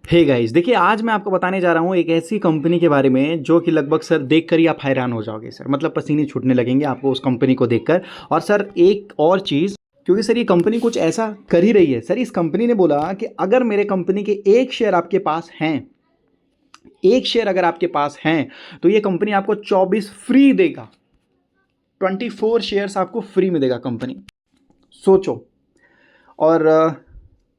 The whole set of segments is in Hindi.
हे गाइस, देखिए आज मैं आपको बताने जा रहा हूँ एक ऐसी कंपनी के बारे में जो कि लगभग सर देखकर ही आप हैरान हो जाओगे सर। मतलब पसीने छूटने लगेंगे आपको उस कंपनी को देखकर। और सर एक और चीज़, क्योंकि सर ये कंपनी कुछ ऐसा कर ही रही है। सर इस कंपनी ने बोला कि अगर मेरे कंपनी के एक शेयर आपके पास हैं, एक शेयर अगर आपके पास हैं, तो ये कंपनी आपको 24 फ्री देगा। 24 शेयर्स आपको फ्री में देगा कंपनी। सोचो। और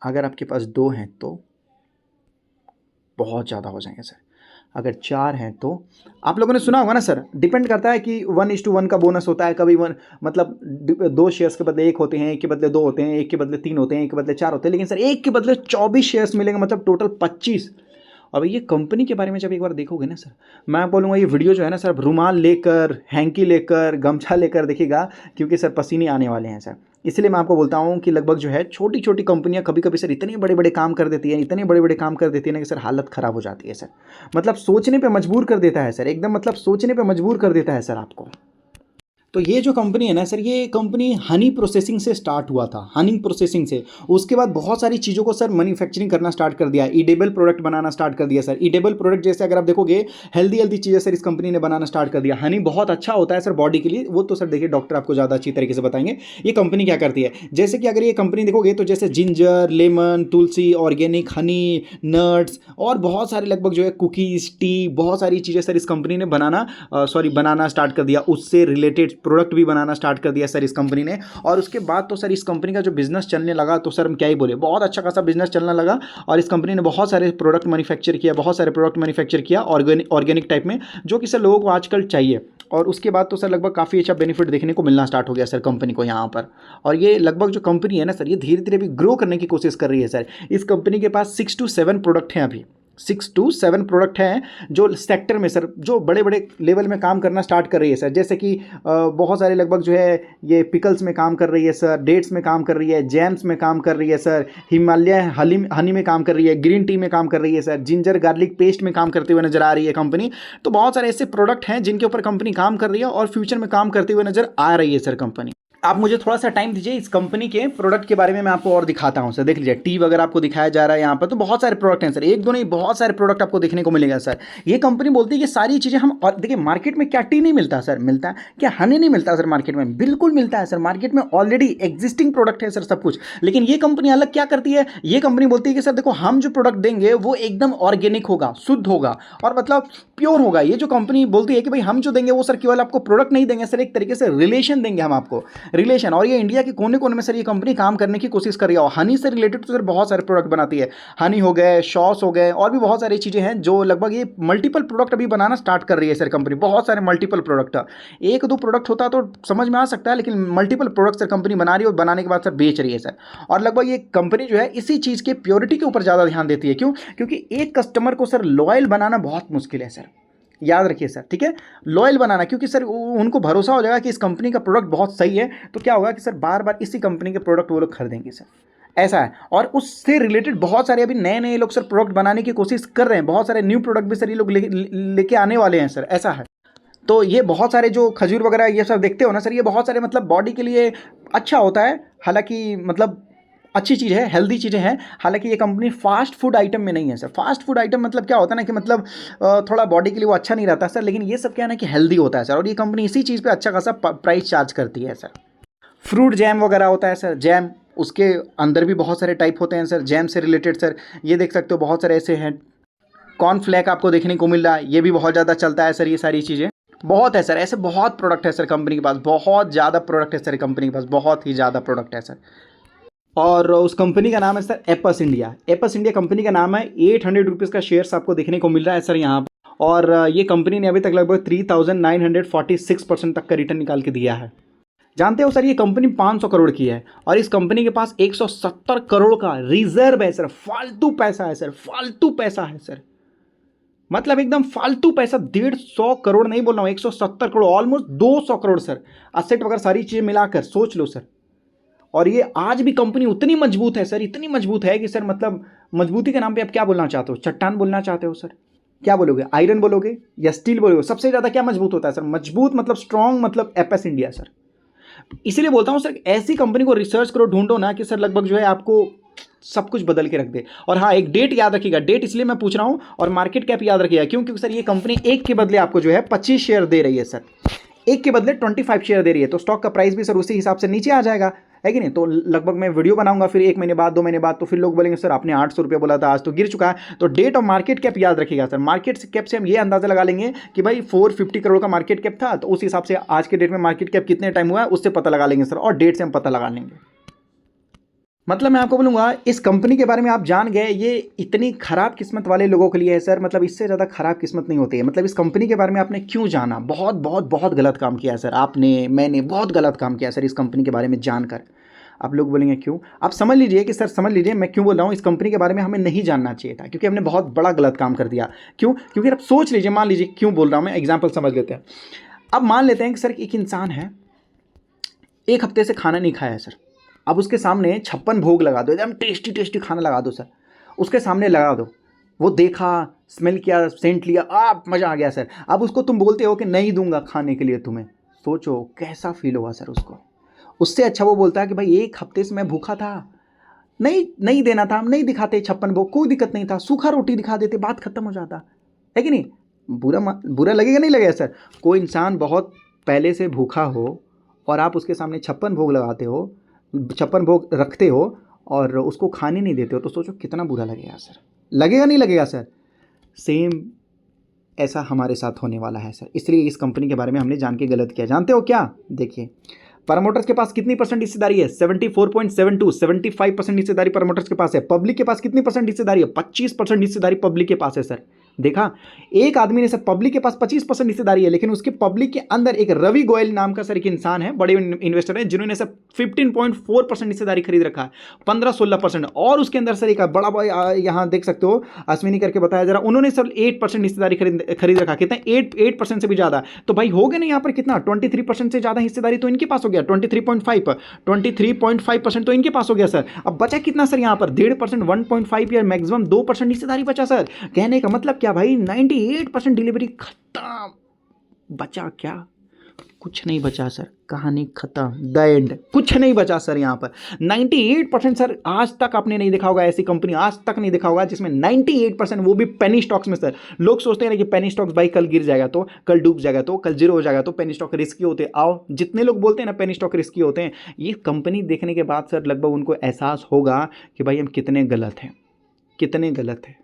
अगर आपके पास 2 हैं तो बहुत ज़्यादा हो जाएंगे सर। अगर 4 हैं तो आप लोगों ने सुना होगा ना सर, डिपेंड करता है कि 1:1 का बोनस होता है। कभी वन मतलब 2 शेयर्स के बदले 1 होते हैं, 1 के बदले 2 होते हैं, 1 के बदले 3 होते हैं, 1 के बदले 4 होते हैं, लेकिन सर 1 के बदले 24 शेयर्स मिलेंगे, मतलब टोटल 25। अब ये कंपनी के बारे में जब एक बार देखोगे ना सर, मैं बोलूँगा ये वीडियो जो है ना सर, रुमाल लेकर, हैंकी लेकर, गमछा लेकर देखिएगा, क्योंकि सर पसीने आने वाले हैं सर। इसलिए मैं आपको बोलता हूँ कि लगभग जो है छोटी छोटी कंपनियां कभी कभी सर इतने बड़े बड़े काम कर देती है, इतने बड़े बड़े काम कर देती है ना कि सर हालत ख़राब हो जाती है सर। मतलब सोचने पे मजबूर कर देता है सर, एकदम मतलब सोचने पे मजबूर कर देता है सर आपको। तो ये जो कंपनी है ना सर, ये कंपनी हनी प्रोसेसिंग से स्टार्ट हुआ था, हनी प्रोसेसिंग से। उसके बाद बहुत सारी चीज़ों को सर मैन्युफैक्चरिंग करना स्टार्ट कर दिया, ईडेबल प्रोडक्ट बनाना स्टार्ट कर दिया सर। ईडेबल प्रोडक्ट जैसे अगर आप देखोगे, हेल्दी हेल्दी चीज़ें सर इस कंपनी ने बनाना स्टार्ट कर दिया। हनी बहुत अच्छा होता है सर बॉडी के लिए, वो तो सर देखिए डॉक्टर आपको ज़्यादा अच्छी तरीके से बताएंगे। ये कंपनी क्या करती है, जैसे कि अगर ये कंपनी देखोगे तो जैसे जिंजर, लेमन, तुलसी, ऑर्गेनिक, हनी, नट्स और बहुत सारे लगभग जो है कुकीज़, टी, बहुत सारी चीज़ें सर इस कंपनी ने बनाना स्टार्ट कर दिया। उससे रिलेटेड प्रोडक्ट भी बनाना स्टार्ट कर दिया सर इस कंपनी ने। और उसके बाद तो सर इस कंपनी का जो बिजनेस चलने लगा तो सर हम क्या ही बोले, बहुत अच्छा खासा बिजनेस चलने लगा। और इस कंपनी ने बहुत सारे प्रोडक्ट मैन्युफैक्चर किया, बहुत सारे प्रोडक्ट मैन्युफैक्चर किया ऑर्गेनिक टाइप में, जो कि सर लोगों को आजकल चाहिए। और उसके बाद तो सर लगभग काफ़ी अच्छा बेनिफिट देखने को मिलना स्टार्ट हो गया सर कंपनी को यहाँ पर। और ये लगभग जो कंपनी है ना सर, ये धीरे धीरे भी ग्रो करने की कोशिश कर रही है सर। इस कंपनी के पास 6 to 7 प्रोडक्ट हैं अभी, 6 to 7 प्रोडक्ट हैं जो सेक्टर में सर, जो बड़े बड़े लेवल में काम करना स्टार्ट कर रही है सर। जैसे कि बहुत सारे लगभग जो है ये पिकल्स में काम कर रही है सर, डेट्स में काम कर रही है, जैम्स में काम कर रही है सर, हिमालय हनी में काम कर रही है, ग्रीन टी में काम कर रही है सर, जिंजर गार्लिक पेस्ट में काम करते हुए नजर आ रही है कंपनी। तो बहुत सारे ऐसे प्रोडक्ट हैं जिनके ऊपर कंपनी काम कर रही है और फ्यूचर में काम करते हुए नजर आ रही है सर कंपनी। आप मुझे थोड़ा सा टाइम दीजिए, इस कंपनी के प्रोडक्ट के बारे में मैं आपको और दिखाता हूं सर। देख लीजिए, टी वगैरह आपको दिखाया जा रहा है यहाँ पर, तो बहुत सारे प्रोडक्ट हैं सर, एक दो नहीं बहुत सारे प्रोडक्ट आपको देखने को मिलेगा सर। ये कंपनी बोलती है कि सारी चीज़ें हम, और देखिए मार्केट में क्या टी नहीं मिलता सर, मिलता है क्या हनी नहीं मिलता सर मार्केट में, बिल्कुल मिलता है सर। मार्केट में ऑलरेडी एग्जिस्टिंग प्रोडक्ट है सर सब कुछ। लेकिन ये कंपनी अलग क्या करती है, ये कंपनी बोलती है कि सर देखो हम जो प्रोडक्ट देंगे वो एकदम ऑर्गेनिक होगा, शुद्ध होगा और मतलब प्योर होगा। ये जो कंपनी बोलती है कि भाई हम जो देंगे वो सर केवल आपको प्रोडक्ट नहीं देंगे सर, एक तरीके से रिलेशन देंगे हम आपको, रिलेशन। और ये इंडिया के कोने कोने में सर ये कंपनी काम करने की कोशिश कर रही है। और हनी से रिलेटेड तो सर बहुत सारे प्रोडक्ट बनाती है, हनी हो गए, शॉस हो गए, और भी बहुत सारी चीज़ें हैं जो लगभग ये मल्टीपल प्रोडक्ट अभी बनाना स्टार्ट कर रही है सर कंपनी। बहुत सारे मल्टीपल प्रोडक्ट, एक दो प्रोडक्ट होता तो समझ में आ सकता है, लेकिन मल्टीपल प्रोडक्ट सर कंपनी बना रही है और बनाने के बाद सर बेच रही है सर। और लगभग ये कंपनी जो है इसी चीज़ के प्योरिटी के ऊपर ज़्यादा ध्यान देती है। क्यों? क्योंकि एक कस्टमर को सर लॉयल बनाना बहुत मुश्किल है सर, याद रखिए सर, ठीक है, लॉयल बनाना। क्योंकि सर उनको भरोसा हो जाएगा कि इस कंपनी का प्रोडक्ट बहुत सही है, तो क्या होगा कि सर बार बार इसी कंपनी के प्रोडक्ट वो लोग खरीदेंगे सर, ऐसा है। और उससे रिलेटेड बहुत सारे अभी नए नए लोग सर प्रोडक्ट बनाने की कोशिश कर रहे हैं, बहुत सारे न्यू प्रोडक्ट भी सर ये लोग लेके आने वाले हैं सर, ऐसा है। तो ये बहुत सारे जो खजूर वगैरह ये सब देखते हो ना सर, ये बहुत सारे मतलब बॉडी के लिए अच्छा होता है, हालांकि मतलब अच्छी चीज़ है, हेल्दी चीज़ें हैं। हालांकि ये कंपनी फास्ट फूड आइटम में नहीं है सर। फास्ट फूड आइटम मतलब क्या होता है ना कि मतलब थोड़ा बॉडी के लिए वो अच्छा नहीं रहता सर, लेकिन ये सब क्या है ना कि हेल्दी होता है सर। और ये कंपनी इसी चीज़ पे अच्छा खासा प्राइस चार्ज करती है सर। फ्रूट जैम वगैरह होता है सर, जैम, उसके अंदर भी बहुत सारे टाइप होते हैं सर जैम से रिलेटेड सर। ये देख सकते हो बहुत सारे ऐसे हैं। कॉर्नफ्लैक आपको देखने को मिल रहा है, ये भी बहुत ज़्यादा चलता है सर। ये सारी चीज़ें बहुत है सर, ऐसे बहुत प्रोडक्ट है सर कंपनी के पास, बहुत ज़्यादा प्रोडक्ट है सर कंपनी के पास, बहुत ही ज़्यादा प्रोडक्ट है सर। और उस कंपनी का नाम है sir apps India. Apps India company का नाम है। 800 रुपीज़ का शेयर्स आपको देखने को मिल रहा है सर यहाँ पर। और ये कंपनी ने अभी तक लगभग 3946% तक का रिटर्न निकाल के दिया है। जानते हो सर ये कंपनी 500 करोड़ की है और इस कंपनी के पास 170 करोड़ का रिजर्व है सर, फालतू पैसा है सर, फालतू पैसा है सर, मतलब एकदम फालतू पैसा। 150 करोड़ नहीं बोल रहा हूँ, 170 crore, almost 200 crore sir, asset वगैरह सारी चीज़ें मिलाकर सोच लो सर। और ये आज भी कंपनी उतनी मजबूत है सर, इतनी मजबूत है कि सर मतलब मजबूती के नाम पे आप क्या बोलना चाहते हो, चट्टान बोलना चाहते हो सर, क्या बोलोगे, आयरन बोलोगे या स्टील बोलोगे? सबसे ज़्यादा क्या मजबूत होता है सर? मजबूत मतलब स्ट्रॉन्ग, मतलब एपस इंडिया सर। इसीलिए बोलता हूँ सर ऐसी कंपनी को रिसर्च करो, ढूंढो ना कि सर लगभग जो है आपको सब कुछ बदल के रख दे। और हाँ, एक डेट याद रखिएगा, डेट इसलिए मैं पूछ रहा हूँ, और मार्केट कैप याद रखिएगा। क्यों? क्योंकि सर ये कंपनी एक के बदले आपको जो है 25 शेयर दे रही है सर, एक के बदले 25 शेयर दे रही है, तो स्टॉक का प्राइस भी सर उसी हिसाब से नीचे आ जाएगा, है कि नहीं। तो लगभग मैं वीडियो बनाऊंगा फिर 1 महीने बाद, 2 महीने बाद, तो फिर लोग बोलेंगे सर आपने 800 रुपये बोला था, आज तो गिर चुका है। तो डेट और मार्केट कैप याद रखिएगा सर। मार्केट कैप से हम ये अंदाजा लगा लेंगे कि भाई 450 करोड़ का मार्केट कैप था, तो उस हिसाब से आज के डेट में मार्केट कैप कितने टाइम हुआ है उससे पता लगा लेंगे सर, और डेट से हम पता लगा लेंगे। मतलब मैं आपको बोलूँगा इस कंपनी के बारे में आप जान गए, ये इतनी खराब किस्मत वाले लोगों के लिए है सर, मतलब इससे ज़्यादा खराब किस्मत नहीं होती है। मतलब इस कंपनी के बारे में आपने क्यों जाना? बहुत बहुत बहुत गलत काम किया है सर आपने, मैंने बहुत गलत काम किया सर इस कंपनी के बारे में जानकर। आप लोग बोलेंगे क्यों? आप समझ लीजिए कि सर, समझ लीजिए मैं क्यों बोल रहा हूँ, इस कंपनी के बारे में हमें नहीं जानना चाहिए था, क्योंकि हमने बहुत बड़ा गलत काम कर दिया। क्यों? क्योंकि आप सोच लीजिए, मान लीजिए क्यों बोल रहा हूँ मैं, एग्जाम्पल समझ लेते हैं। अब मान लेते हैं कि सर एक इंसान है, 1 हफ्ते से खाना नहीं खाया है सर, अब उसके सामने 56 भोग लगा दो, एकदम टेस्टी टेस्टी खाना लगा दो सर, उसके सामने लगा दो, वो देखा, स्मेल किया, सेंट लिया, आप मज़ा आ गया सर। अब उसको तुम बोलते हो कि नहीं दूंगा खाने के लिए तुम्हें, सोचो कैसा फील होगा सर उसको। उससे अच्छा वो बोलता है कि भाई 1 हफ्ते से मैं भूखा था, नहीं देना था, हम नहीं दिखाते 56 भोग, कोई दिक्कत नहीं था, सूखा रोटी दिखा देते, बात खत्म हो जाता, है कि नहीं। बुरा लगेगा नहीं लगेगा सर? कोई इंसान बहुत पहले से भूखा हो और आप उसके सामने 56 भोग लगाते हो, 56 भोग रखते हो और उसको खाने नहीं देते हो, तो सोचो कितना बुरा लगेगा सर। लगेगा नहीं लगेगा सर? सेम ऐसा हमारे साथ होने वाला है सर, इसलिए इस कंपनी के बारे में हमने जान के गलत किया। जानते हो क्या? देखिए, प्रमोटर्स के पास कितनी परसेंट हिस्सेदारी है? 74.72, 75% हिस्सेदारी प्रमोटर्स के पास है। पब्लिक के पास कितनी परसेंट हिस्सेदारी है? 25% हिस्सेदारी पब्लिक के पास है सर। देखा, एक आदमी ने सर, पब्लिक के पास 25% हिस्सेदारी है, लेकिन उसके पब्लिक के अंदर एक रवि गोयल नाम का सर एक इंसान है, बड़े इन्वेस्टर है, जिन्होंने सर 15.4% हिस्सेदारी खरीद रखा है, 15-16%। और उसके अंदर सर एक बड़ा भाई, यहाँ देख सकते हो, अश्विनी करके बताया जरा, उन्होंने सर 8% हिस्सेदारी खरीद रखा। कितना? 8% से भी ज़्यादा। तो भाई हो गया ना यहाँ पर कितना? 23% से ज़्यादा हिस्सेदारी तो इनके पास हो गया, 23.5% तो इनके पास हो गया सर। अब बचा कितना सर यहाँ पर? 1.5%, 1.5 या मैक्सिमम 2% हिस्सेदारी बचा सर। कहने का मतलब क्या भाई? 98% डिलीवरी खत्म। बचा क्या? कुछ नहीं बचा सर, कहानी खत्म, द एंड। कुछ नहीं बचा सर यहाँ पर। 98% सर, आज तक आपने नहीं देखा होगा ऐसी कंपनी, आज तक नहीं देखा होगा जिसमें 98%, वो भी पेनी स्टॉक्स में सर। लोग सोचते हैं ना कि पेनी स्टॉक्स भाई कल गिर जाएगा तो, कल डूब जाएगा तो, कल जीरो हो जाएगा तो पेनी स्टॉक रिस्की होते हैं। आओ, जितने लोग बोलते हैं ना पेनी स्टॉक रिस्की होते हैं, ये कंपनी देखने के बाद सर लगभग उनको एहसास होगा कि भाई हम कितने गलत हैं, कितने गलत हैं।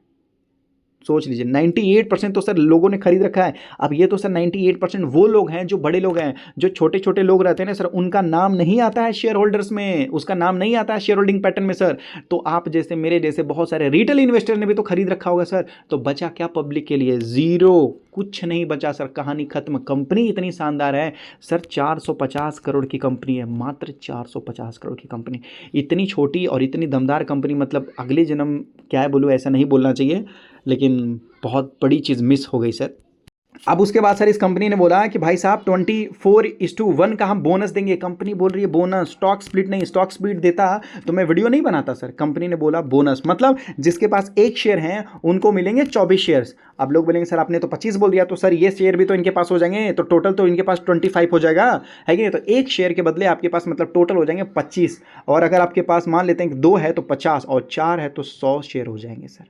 सोच लीजिए, 98% तो सर लोगों ने खरीद रखा है। अब ये तो सर 98% वो लोग हैं जो बड़े लोग हैं, जो छोटे छोटे लोग रहते हैं ना सर, उनका नाम नहीं आता है शेयर होल्डर्स में, उसका नाम नहीं आता है शेयर होल्डिंग पैटर्न में सर। तो आप जैसे, मेरे जैसे बहुत सारे रिटेल इन्वेस्टर ने भी तो खरीद रखा होगा सर। तो बचा क्या पब्लिक के लिए? जीरो, कुछ नहीं बचा सर, कहानी खत्म। कंपनी इतनी शानदार है सर, 450 करोड़ की कंपनी है, मात्र 450 करोड़ की कंपनी। इतनी छोटी और इतनी दमदार कंपनी, मतलब अगले जन्म क्या है बोलूँ, ऐसा नहीं बोलना चाहिए, लेकिन बहुत बड़ी चीज़ मिस हो गई सर। अब उसके बाद सर इस कंपनी ने बोला कि भाई साहब 24:1 का हम बोनस देंगे। कंपनी बोल रही है बोनस, स्टॉक स्प्लिट नहीं। स्टॉक स्प्लिट देता तो मैं वीडियो नहीं बनाता सर। कंपनी ने बोला बोनस, मतलब जिसके पास 1 शेयर हैं उनको मिलेंगे 24 शेयर्स। अब लोग बोलेंगे सर आपने तो 25 बोल दिया, तो सर ये शेयर भी तो इनके पास हो जाएंगे, तो टोटल तो इनके पास 25 हो जाएगा, है कि नहीं। तो 1 शेयर के बदले आपके पास मतलब टोटल हो जाएंगे 25, और अगर आपके पास मान लेते हैं कि 2 है तो 50, और 4 है तो 100 शेयर हो जाएंगे सर।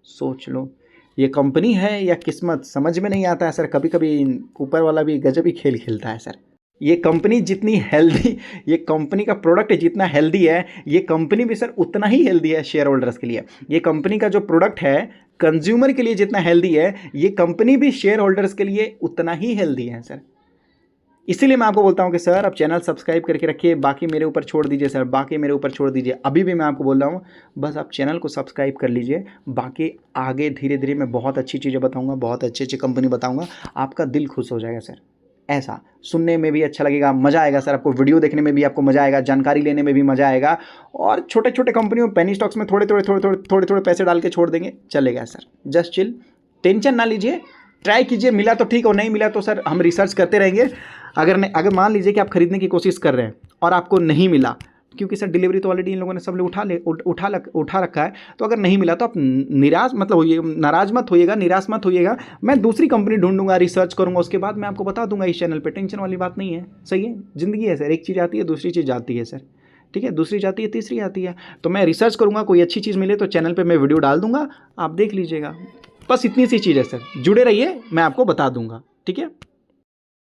सोच लो, ये कंपनी है या किस्मत, समझ में नहीं आता है सर। कभी कभी ऊपर वाला भी गजब ही खेल खेलता है सर। ये कंपनी जितनी हेल्दी, ये कंपनी का प्रोडक्ट जितना हेल्दी है, ये कंपनी भी सर उतना ही हेल्दी है शेयर होल्डर्स के लिए। ये कंपनी का जो प्रोडक्ट है कंज्यूमर के लिए जितना हेल्दी है, ये कंपनी भी शेयर होल्डर्स के लिए उतना ही हेल्दी है सर। इसीलिए मैं आपको बोलता हूं कि सर आप चैनल सब्सक्राइब करके रखिए, बाकी मेरे ऊपर छोड़ दीजिए सर, बाकी मेरे ऊपर छोड़ दीजिए। अभी भी मैं आपको बोल रहा हूं, बस आप चैनल को सब्सक्राइब कर लीजिए, बाकी आगे धीरे धीरे मैं बहुत अच्छी चीज़ें बताऊंगा, बहुत अच्छी अच्छी कंपनी बताऊंगा, आपका दिल खुश हो जाएगा सर। ऐसा सुनने में भी अच्छा लगेगा, मज़ा आएगा सर, आपको वीडियो देखने में भी आपको मज़ा आएगा, जानकारी लेने में भी मज़ा आएगा। और छोटे छोटे कंपनियों में पेनी स्टॉक्स में थोड़े पैसे डाल के छोड़ देंगे, चलेगा सर। जस्ट चिल, टेंशन ना लीजिए, ट्राई कीजिए, मिला तो ठीक, और नहीं मिला तो सर हम रिसर्च करते रहेंगे। अगर मान लीजिए कि आप खरीदने की कोशिश कर रहे हैं और आपको नहीं मिला, क्योंकि सर डिलीवरी तो ऑलरेडी इन लोगों ने सब लोग उठा रखा है, तो अगर नहीं मिला तो आप निराश मतलब होइए, नाराज मत होइएगा, निराश मत होइएगा। मैं दूसरी कंपनी ढूंढूंगा, रिसर्च करूंगा, उसके बाद मैं आपको बता दूंगा इस चैनल पे, टेंशन वाली बात नहीं है। सही है, जिंदगी है सर, एक चीज़ आती है दूसरी चीज़ जाती है सर। ठीक है, दूसरी जाती है, तीसरी आती है। तो मैं रिसर्च करूँगा, कोई अच्छी चीज़ मिले तो चैनल पे मैं वीडियो डाल दूँगा, आप देख लीजिएगा। बस इतनी सी चीज़ है सर, जुड़े रहिए, मैं आपको बता दूँगा। ठीक है।